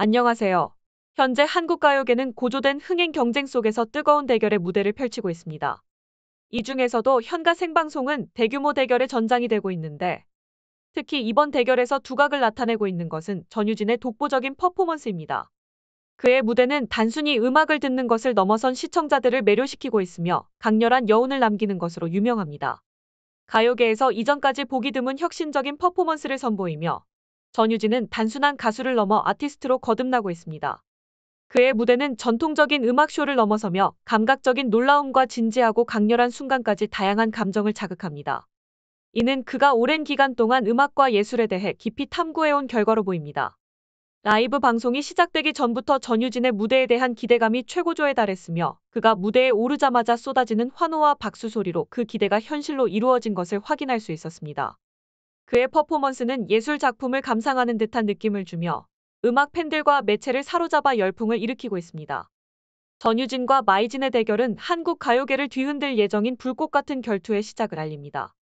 안녕하세요. 현재 한국 가요계는 고조된 흥행 경쟁 속에서 뜨거운 대결의 무대를 펼치고 있습니다. 이 중에서도 현가 생방송은 대규모 대결의 전장이 되고 있는데, 특히 이번 대결에서 두각을 나타내고 있는 것은 전유진의 독보적인 퍼포먼스입니다. 그의 무대는 단순히 음악을 듣는 것을 넘어선 시청자들을 매료시키고 있으며 강렬한 여운을 남기는 것으로 유명합니다. 가요계에서 이전까지 보기 드문 혁신적인 퍼포먼스를 선보이며 전유진은 단순한 가수를 넘어 아티스트로 거듭나고 있습니다. 그의 무대는 전통적인 음악쇼를 넘어서며 감각적인 놀라움과 진지하고 강렬한 순간까지 다양한 감정을 자극합니다. 이는 그가 오랜 기간 동안 음악과 예술에 대해 깊이 탐구해온 결과로 보입니다. 라이브 방송이 시작되기 전부터 전유진의 무대에 대한 기대감이 최고조에 달했으며 그가 무대에 오르자마자 쏟아지는 환호와 박수 소리로 그 기대가 현실로 이루어진 것을 확인할 수 있었습니다. 그의 퍼포먼스는 예술 작품을 감상하는 듯한 느낌을 주며 음악 팬들과 매체를 사로잡아 열풍을 일으키고 있습니다. 전유진과 마이진의 대결은 한국 가요계를 뒤흔들 예정인 불꽃 같은 결투의 시작을 알립니다.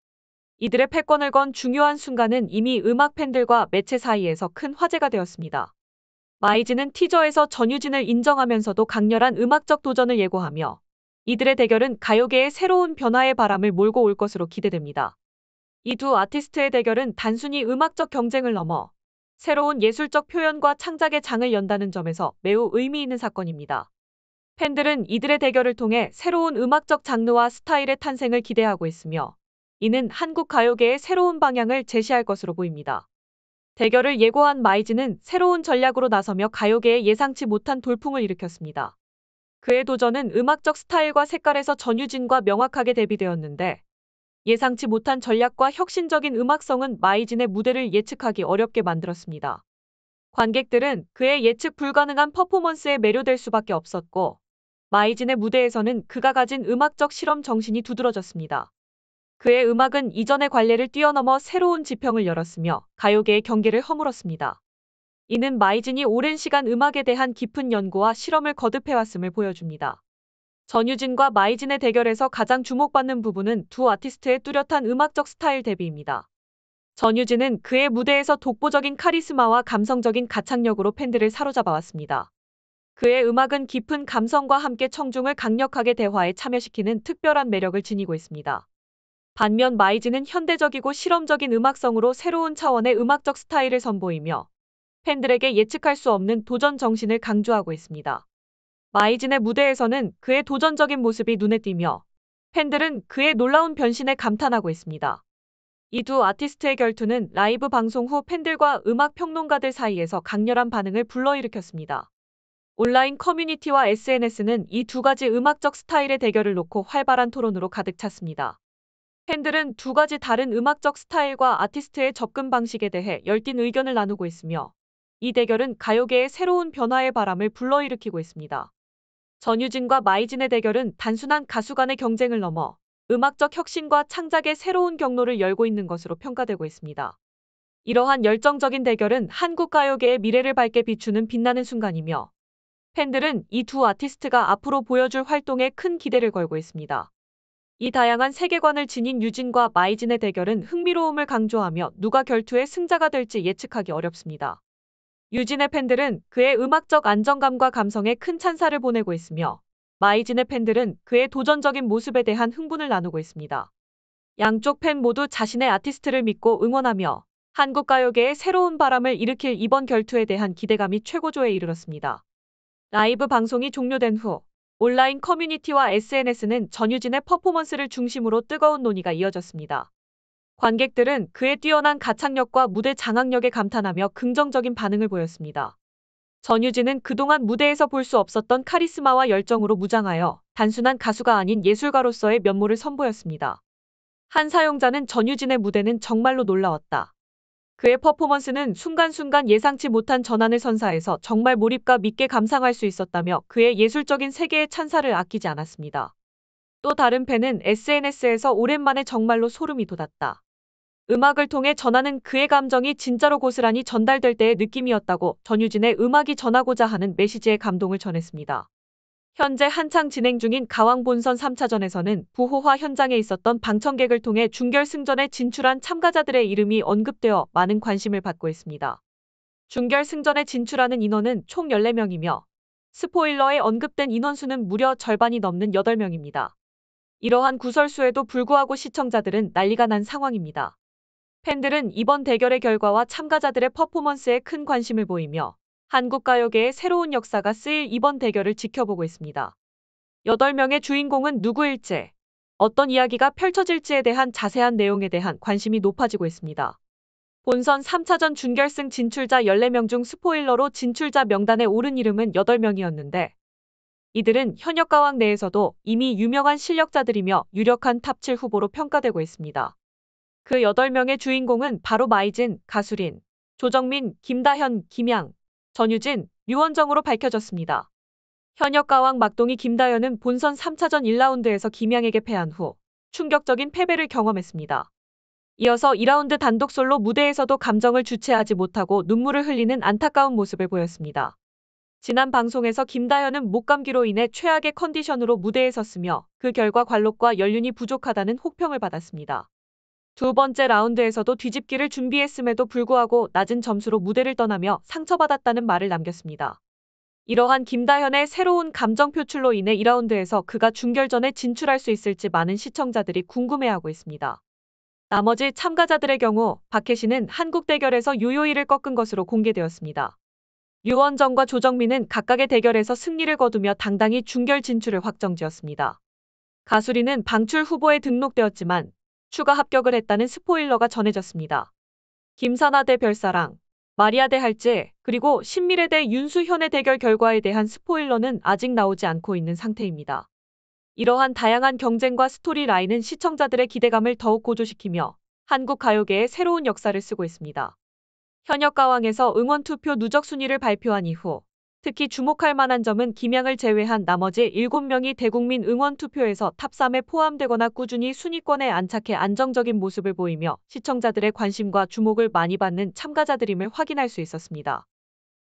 이들의 패권을 건 중요한 순간은 이미 음악 팬들과 매체 사이에서 큰 화제가 되었습니다. 마이진은 티저에서 전유진을 인정하면서도 강렬한 음악적 도전을 예고하며 이들의 대결은 가요계의 새로운 변화의 바람을 몰고 올 것으로 기대됩니다. 이 두 아티스트의 대결은 단순히 음악적 경쟁을 넘어 새로운 예술적 표현과 창작의 장을 연다는 점에서 매우 의미 있는 사건입니다. 팬들은 이들의 대결을 통해 새로운 음악적 장르와 스타일의 탄생을 기대하고 있으며 이는 한국 가요계의 새로운 방향을 제시할 것으로 보입니다. 대결을 예고한 마이즈는 새로운 전략으로 나서며 가요계에 예상치 못한 돌풍을 일으켰습니다. 그의 도전은 음악적 스타일과 색깔에서 전유진과 명확하게 대비되었는데 예상치 못한 전략과 혁신적인 음악성은 마이진의 무대를 예측하기 어렵게 만들었습니다. 관객들은 그의 예측 불가능한 퍼포먼스에 매료될 수밖에 없었고 마이진의 무대에서는 그가 가진 음악적 실험 정신이 두드러졌습니다. 그의 음악은 이전의 관례를 뛰어넘어 새로운 지평을 열었으며 가요계의 경계를 허물었습니다. 이는 마이진이 오랜 시간 음악에 대한 깊은 연구와 실험을 거듭해왔음을 보여줍니다. 전유진과 마이진의 대결에서 가장 주목받는 부분은 두 아티스트의 뚜렷한 음악적 스타일 대비입니다. 전유진은 그의 무대에서 독보적인 카리스마와 감성적인 가창력으로 팬들을 사로잡아왔습니다. 그의 음악은 깊은 감성과 함께 청중을 강력하게 대화에 참여시키는 특별한 매력을 지니고 있습니다. 반면 마이진은 현대적이고 실험적인 음악성으로 새로운 차원의 음악적 스타일을 선보이며 팬들에게 예측할 수 없는 도전 정신을 강조하고 있습니다. 마이진의 무대에서는 그의 도전적인 모습이 눈에 띄며 팬들은 그의 놀라운 변신에 감탄하고 있습니다. 이 두 아티스트의 결투는 라이브 방송 후 팬들과 음악 평론가들 사이에서 강렬한 반응을 불러일으켰습니다. 온라인 커뮤니티와 SNS는 이 두 가지 음악적 스타일의 대결을 놓고 활발한 토론으로 가득 찼습니다. 팬들은 두 가지 다른 음악적 스타일과 아티스트의 접근 방식에 대해 열띤 의견을 나누고 있으며 이 대결은 가요계의 새로운 변화의 바람을 불러일으키고 있습니다. 전유진과 마이진의 대결은 단순한 가수 간의 경쟁을 넘어 음악적 혁신과 창작의 새로운 경로를 열고 있는 것으로 평가되고 있습니다. 이러한 열정적인 대결은 한국 가요계의 미래를 밝게 비추는 빛나는 순간이며 팬들은 이 두 아티스트가 앞으로 보여줄 활동에 큰 기대를 걸고 있습니다. 이 다양한 세계관을 지닌 유진과 마이진의 대결은 흥미로움을 강조하며 누가 결투의 승자가 될지 예측하기 어렵습니다. 유진의 팬들은 그의 음악적 안정감과 감성에 큰 찬사를 보내고 있으며 마이진의 팬들은 그의 도전적인 모습에 대한 흥분을 나누고 있습니다. 양쪽 팬 모두 자신의 아티스트를 믿고 응원하며 한국 가요계의 새로운 바람을 일으킬 이번 결투에 대한 기대감이 최고조에 이르렀습니다. 라이브 방송이 종료된 후 온라인 커뮤니티와 SNS는 전유진의 퍼포먼스를 중심으로 뜨거운 논의가 이어졌습니다. 관객들은 그의 뛰어난 가창력과 무대 장악력에 감탄하며 긍정적인 반응을 보였습니다. 전유진은 그동안 무대에서 볼 수 없었던 카리스마와 열정으로 무장하여 단순한 가수가 아닌 예술가로서의 면모를 선보였습니다. 한 사용자는 전유진의 무대는 정말로 놀라웠다. 그의 퍼포먼스는 순간순간 예상치 못한 전환을 선사해서 정말 몰입과 믿게 감상할 수 있었다며 그의 예술적인 세계의 찬사를 아끼지 않았습니다. 또 다른 팬은 SNS에서 오랜만에 정말로 소름이 돋았다. 음악을 통해 전하는 그의 감정이 진짜로 고스란히 전달될 때의 느낌이었다고 전유진의 음악이 전하고자 하는 메시지에 감동을 전했습니다. 현재 한창 진행 중인 가왕 본선 3차전에서는 부호화 현장에 있었던 방청객을 통해 준결승전에 진출한 참가자들의 이름이 언급되어 많은 관심을 받고 있습니다. 준결승전에 진출하는 인원은 총 14명이며 스포일러에 언급된 인원수는 무려 절반이 넘는 8명입니다. 이러한 구설수에도 불구하고 시청자들은 난리가 난 상황입니다. 팬들은 이번 대결의 결과와 참가자들의 퍼포먼스에 큰 관심을 보이며 한국 가요계의 새로운 역사가 쓰일 이번 대결을 지켜보고 있습니다. 8명의 주인공은 누구일지, 어떤 이야기가 펼쳐질지에 대한 자세한 내용에 대한 관심이 높아지고 있습니다. 본선 3차전 준결승 진출자 14명 중 스포일러로 진출자 명단에 오른 이름은 8명이었는데 이들은 현역가왕 내에서도 이미 유명한 실력자들이며 유력한 탑 7 후보로 평가되고 있습니다. 그 8명의 주인공은 바로 마이진, 가수린, 조정민, 김다현, 김양, 전유진, 류원정으로 밝혀졌습니다. 현역가왕 막동이 김다현은 본선 3차전 1라운드에서 김양에게 패한 후 충격적인 패배를 경험했습니다. 이어서 2라운드 단독 솔로 무대에서도 감정을 주체하지 못하고 눈물을 흘리는 안타까운 모습을 보였습니다. 지난 방송에서 김다현은 목감기로 인해 최악의 컨디션으로 무대에 섰으며 그 결과 관록과 연륜이 부족하다는 혹평을 받았습니다. 두 번째 라운드에서도 뒤집기를 준비했음에도 불구하고 낮은 점수로 무대를 떠나며 상처받았다는 말을 남겼습니다. 이러한 김다현의 새로운 감정 표출로 인해 2라운드에서 그가 준결전에 진출할 수 있을지 많은 시청자들이 궁금해하고 있습니다. 나머지 참가자들의 경우 박혜신은 한국 대결에서 요요이를 꺾은 것으로 공개되었습니다. 류원정과 조정민은 각각의 대결에서 승리를 거두며 당당히 준결 진출을 확정지었습니다. 가수린은 방출 후보에 등록되었지만 추가 합격을 했다는 스포일러가 전해졌습니다. 김사나 대 별사랑, 마리아 대 할지, 그리고 신미래 대 윤수현의 대결 결과에 대한 스포일러는 아직 나오지 않고 있는 상태입니다. 이러한 다양한 경쟁과 스토리 라인은 시청자들의 기대감을 더욱 고조시키며 한국 가요계의 새로운 역사를 쓰고 있습니다. 현역가왕에서 응원투표 누적 순위를 발표한 이후 특히 주목할 만한 점은 김양을 제외한 나머지 7명이 대국민 응원투표에서 탑 3에 포함되거나 꾸준히 순위권에 안착해 안정적인 모습을 보이며 시청자들의 관심과 주목을 많이 받는 참가자들임을 확인할 수 있었습니다.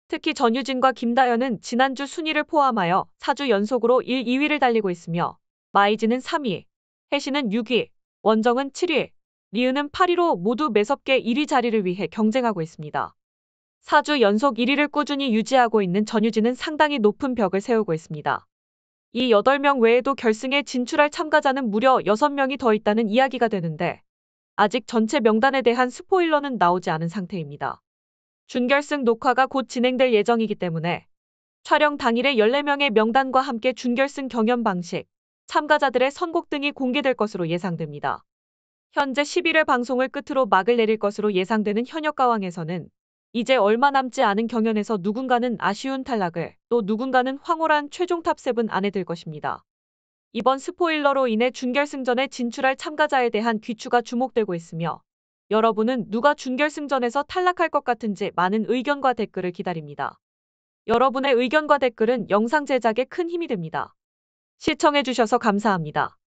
특히 전유진과 김다현은 지난주 순위를 포함하여 4주 연속으로 1, 2위를 달리고 있으며 마이진은 3위, 혜신은 6위, 원정은 7위, 리은은 8위로 모두 매섭게 1위 자리를 위해 경쟁하고 있습니다. 4주 연속 1위를 꾸준히 유지하고 있는 전유진은 상당히 높은 벽을 세우고 있습니다. 이 8명 외에도 결승에 진출할 참가자는 무려 6명이 더 있다는 이야기가 되는데 아직 전체 명단에 대한 스포일러는 나오지 않은 상태입니다. 준결승 녹화가 곧 진행될 예정이기 때문에 촬영 당일에 14명의 명단과 함께 준결승 경연 방식, 참가자들의 선곡 등이 공개될 것으로 예상됩니다. 현재 11회 방송을 끝으로 막을 내릴 것으로 예상되는 현역가왕에서는 이제 얼마 남지 않은 경연에서 누군가는 아쉬운 탈락을, 또 누군가는 황홀한 최종 탑7 안에 들 것입니다. 이번 스포일러로 인해 준결승전에 진출할 참가자에 대한 귀추가 주목되고 있으며 여러분은 누가 준결승전에서 탈락할 것 같은지 많은 의견과 댓글을 기다립니다. 여러분의 의견과 댓글은 영상 제작에 큰 힘이 됩니다. 시청해주셔서 감사합니다.